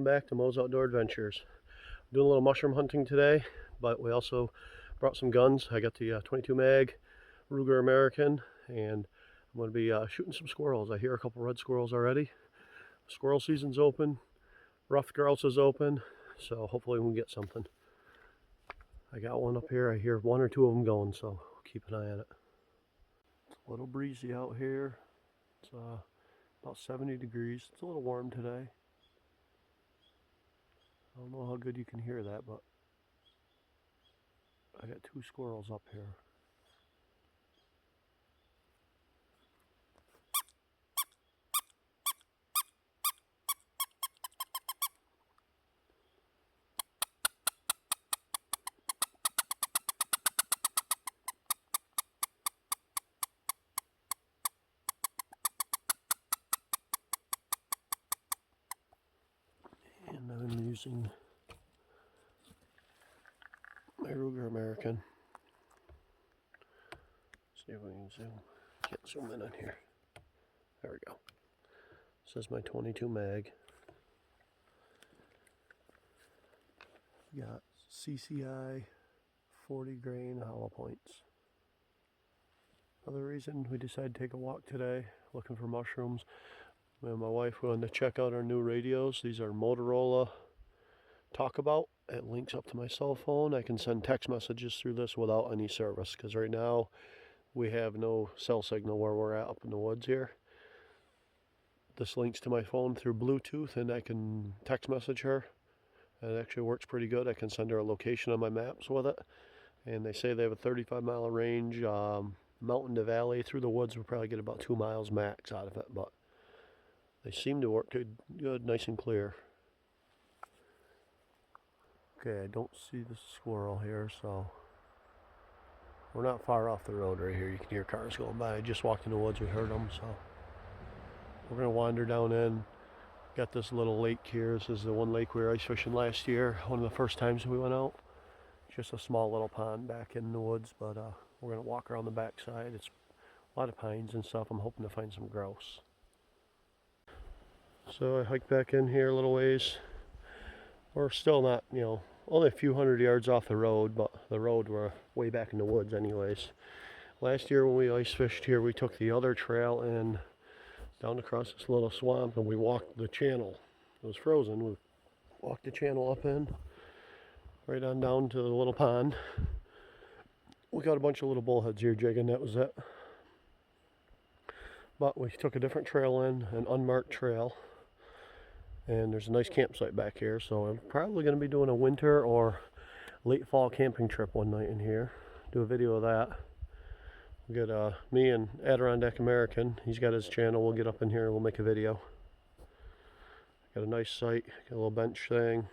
welcome back to Mo's Outdoor Adventures. I'm doing a little mushroom hunting today, but we also brought some guns. I got the 22 mag Ruger American, and I'm going to be shooting some squirrels. I hear a couple red squirrels already. Squirrel season's open, ruffed grouse is open, so hopefully we can get something. I got one up here. I hear one or two of them going, so keep an eye on it. It's a little breezy out here. It's about 70 degrees. It's a little warm today. I don't know how good you can hear that, but I got two squirrels up here. And I'm using my Ruger American. See if we can zoom. Can't zoom in on here. There we go. This is my 22 mag. Got CCI 40 grain hollow points. Another reason we decided to take a walk today, looking for mushrooms. Me and my wife wanted to check out our new radios. These are Motorola Talkabout. It links up to my cell phone. I can send text messages through this without any service, because right now we have no cell signal where we're at up in the woods here. This links to my phone through Bluetooth, and I can text message her. And it actually works pretty good. I can send her a location on my maps with it. And they say they have a 35-mile range, mountain to valley. Through the woods we'll probably get about 2 miles max out of it, but they seem to work good, nice and clear. Okay, I don't see the squirrel here, so we're not far off the road right here. You can hear cars going by. I just walked in the woods, we heard them, so we're going to wander down in. Got this little lake here. This is the one lake we were ice fishing last year, one of the first times we went out. Just a small little pond back in the woods, but we're going to walk around the backside. It's a lot of pines and stuff. I'm hoping to find some grouse. So I hiked back in here a little ways. We're still not, only a few hundred yards off the road, but the road we're way back in the woods anyways. Last year when we ice fished here, we took the other trail and down across this little swamp, and we walked the channel. It was frozen. We walked the channel up in, right on down to the little pond. We got a bunch of little bullheads here jigging, that was it. But we took a different trail in, an unmarked trail. And there's a nice campsite back here, so I'm probably going to be doing a winter or late fall camping trip one night in here. Do a video of that. We'll get me and ADIRONDACK American. He's got his channel. We'll get up in here and we'll make a video. Got a nice site, got a little bench thing.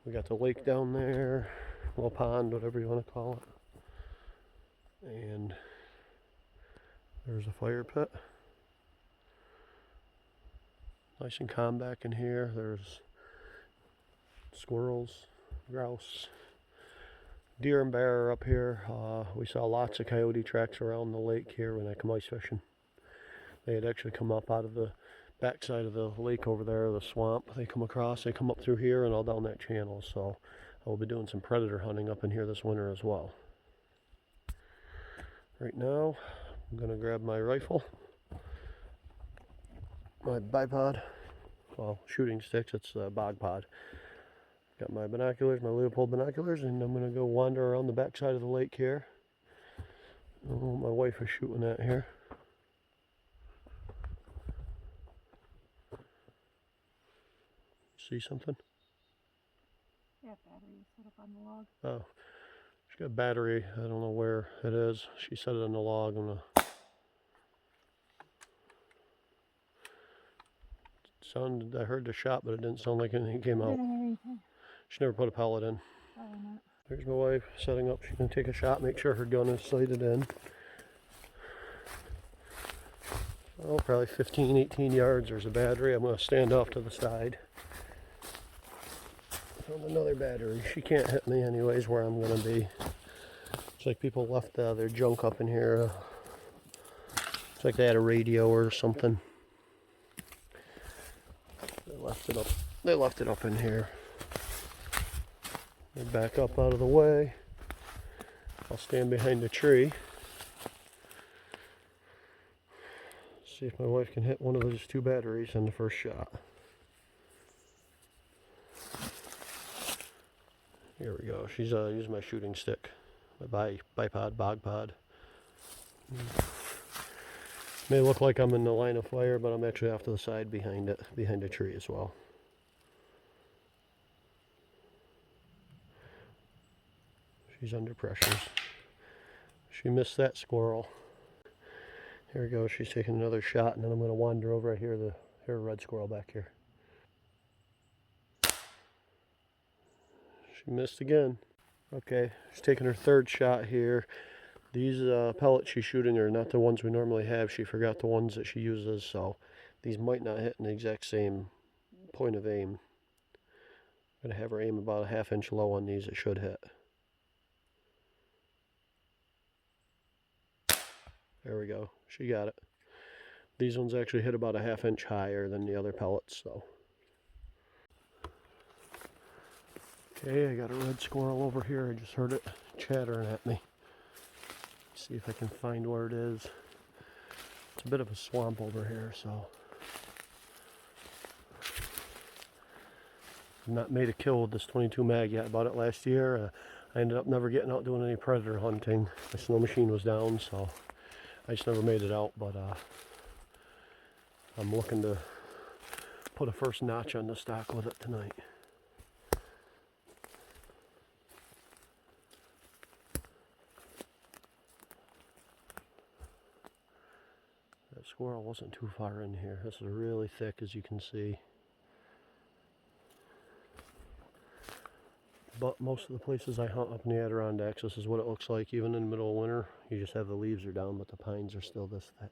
We got the lake down there, little pond, whatever you want to call it. And there's a fire pit. Nice and calm back in here. There's squirrels, grouse, deer and bear are up here. We saw lots of coyote tracks around the lake here when I come ice fishing. They had actually come up out of the backside of the lake over there, the swamp. They come across, they come up through here and all down that channel. So I will be doing some predator hunting up in here this winter as well. Right now, I'm going to grab my rifle. My bipod, well, shooting sticks, it's a bog pod. Got my binoculars, my Leopold binoculars, and I'm going to go wander around the backside of the lake here. Oh, my wife is shooting at here. See something? Yeah, battery set up on the log. Oh, she's got a battery. I don't know where it is. She set it on the log. I heard the shot, but it didn't sound like anything came out. I didn't hear anything. She never put a pellet in. Probably not. There's my wife setting up. She's going to take a shot, make sure her gun is sighted in. Oh, probably 15, 18 yards. There's a battery. I'm going to stand off to the side. Found another battery. She can't hit me anyways where I'm going to be. It's like people left their junk up in here. It's like they had a radio or something. So They left it up in here. They back up out of the way. I'll stand behind the tree. See if my wife can hit one of those 2 batteries in the first shot. Here we go. She's using my shooting stick, my bipod, bog pod. May look like I'm in the line of fire, but I'm actually off to the side behind it, behind a tree as well. She's under pressure. She missed that squirrel. Here we go. She's taking another shot, and then I'm going to wander over here to hear a red squirrel back here. She missed again. Okay, she's taking her 3rd shot here. These pellets she's shooting are not the ones we normally have. She forgot the ones that she uses, so these might not hit in the exact same point of aim. I'm going to have her aim about a 1/2 inch low on these. It should hit. There we go. She got it. These ones actually hit about a 1/2 inch higher than the other pellets, so. Okay, I got a red squirrel over here. I just heard it chattering at me. See if I can find where it is. It's a bit of a swamp over here, so. I've not made a kill with this 22 mag yet. I bought it last year. I ended up never getting out doing any predator hunting. My snow machine was down, so I just never made it out, but I'm looking to put a first notch on the stock with it tonight. That squirrel wasn't too far in here. This is really thick, as you can see. But most of the places I hunt up in the Adirondacks, this is what it looks like. Even in the middle of winter, you just have the leaves are down, but the pines are still this thick.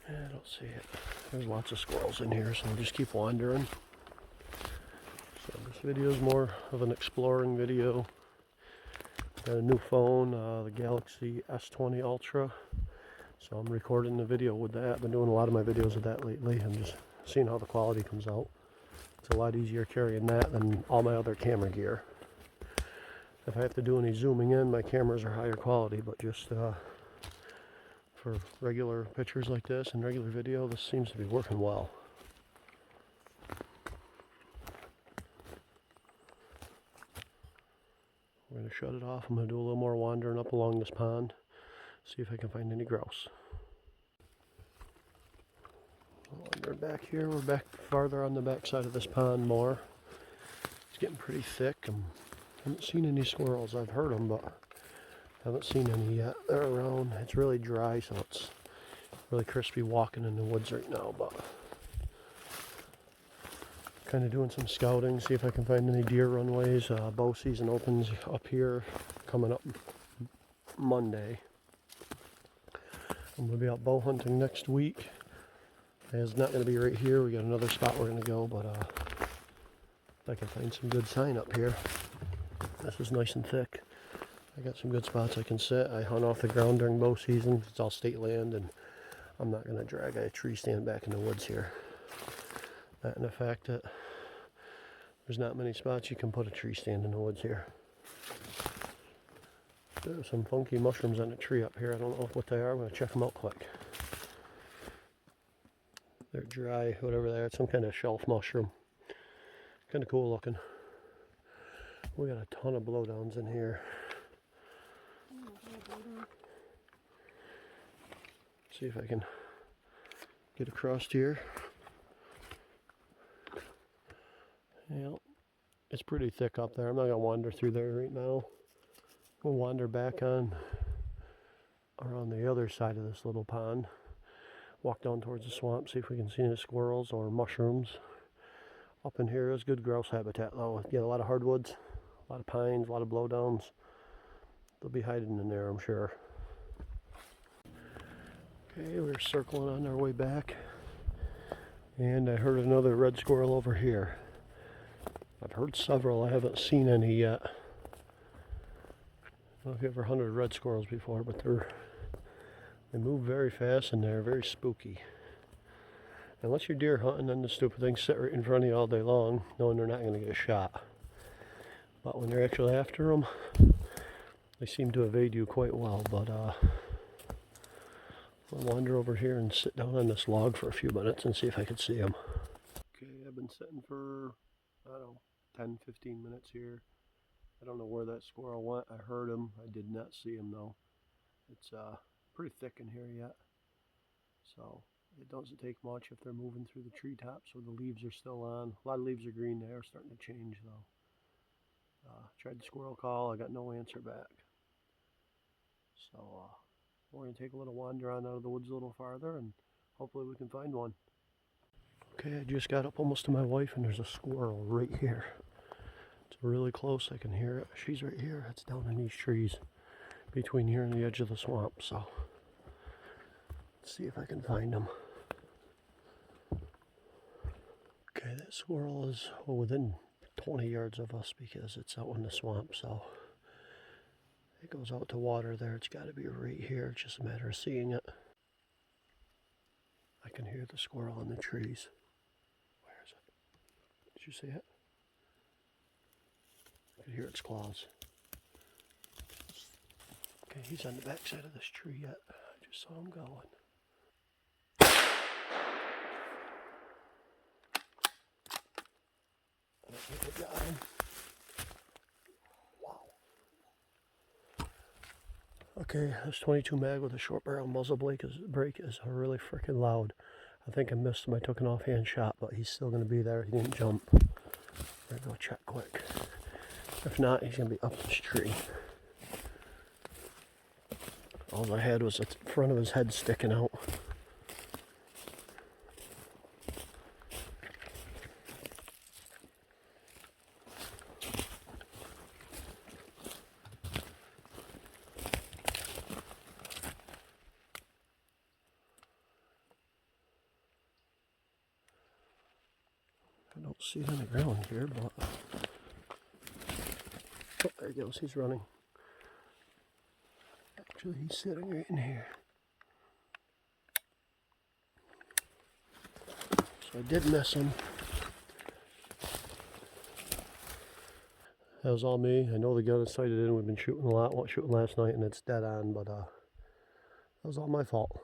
I don't see it. There's lots of squirrels in here, so I'll just keep wandering. So this video is more of an exploring video. Got a new phone, the Galaxy S20 Ultra. So I'm recording the video with that. I've been doing a lot of my videos with that lately. I'm just seeing how the quality comes out. It's a lot easier carrying that than all my other camera gear. If I have to do any zooming in, my cameras are higher quality, but just for regular pictures like this and regular video, this seems to be working well. We're going to shut it off. I'm going to do a little more wandering up along this pond. See if I can find any grouse. Wander back here. We're back farther on the back side of this pond more. It's getting pretty thick. I haven't seen any squirrels. I've heard them, but haven't seen any yet. They're around. It's really dry, so it's really crispy walking in the woods right now, but kind of doing some scouting, see if I can find any deer runways. Bow season opens up here coming up Monday. I'm going to be out bow hunting next week. It's not going to be right here. We got another spot we're going to go, but if I can find some good sign up here. This is nice and thick. I got some good spots I can sit. I hunt off the ground during bow season. It's all state land, and I'm not going to drag a tree stand back in the woods here. That and the fact that there's not many spots you can put a tree stand in the woods here. There's some funky mushrooms on a tree up here. I don't know what they are. I'm going to check them out quick. They're dry, whatever they are. It's some kind of shelf mushroom. Kind of cool looking. We got a ton of blowdowns in here. See if I can get across here. Yeah, it's pretty thick up there. I'm not going to wander through there right now. We'll wander back on around the other side of this little pond. Walk down towards the swamp, see if we can see any squirrels or mushrooms. Up in here is good grouse habitat though. Get a lot of hardwoods, a lot of pines, a lot of blowdowns. They'll be hiding in there, I'm sure. Okay, we're circling on our way back. And I heard another red squirrel over here. I've heard several, I haven't seen any yet. I don't know if you ever hunted red squirrels before, but they're They move very fast and they're very spooky. Unless you're deer hunting, then the stupid things sit right in front of you all day long, knowing they're not going to get shot. But when you're actually after them, they seem to evade you quite well. But I'll wander over here and sit down on this log for a few minutes and see if I can see them. Okay, I've been sitting for, I don't know, 10-15 minutes here. I don't know where that squirrel went. I heard him. I did not see him though. It's pretty thick in here yet. So it doesn't take much if they're moving through the treetops where the leaves are still on. A lot of leaves are green. They are starting to change though. Tried the squirrel call. I got no answer back. So we're going to take a little wander on out of the woods a little farther and hopefully we can find one. Okay, I just got up almost to my wife and there's a squirrel right here. It's really close. I can hear it. She's right here. It's down in these trees between here and the edge of the swamp. So let's see if I can find him. Okay, that squirrel is within 20 yards of us because it's out in the swamp. So it goes out to water there. It's got to be right here. It's just a matter of seeing it. I can hear the squirrel in the trees. Where is it? Did you see it? I could hear its claws. Okay, he's on the back side of this tree yet. I just saw him going. I think I got him. Wow. Okay, this 22 mag with a short barrel muzzle brake is really freaking loud. I think I missed him. I took an offhand shot, but he's still going to be there. He didn't jump. I'm going to go check quick. If not, he's going to be up this tree. All I had was the front of his head sticking out. I don't see it on the ground here, but oh, there he goes. He's running. Actually, he's sitting right in here. So I did miss him. That was all me. I know the gun is sighted in. We've been shooting a lot. Shooting last night, and it's dead on. But that was all my fault.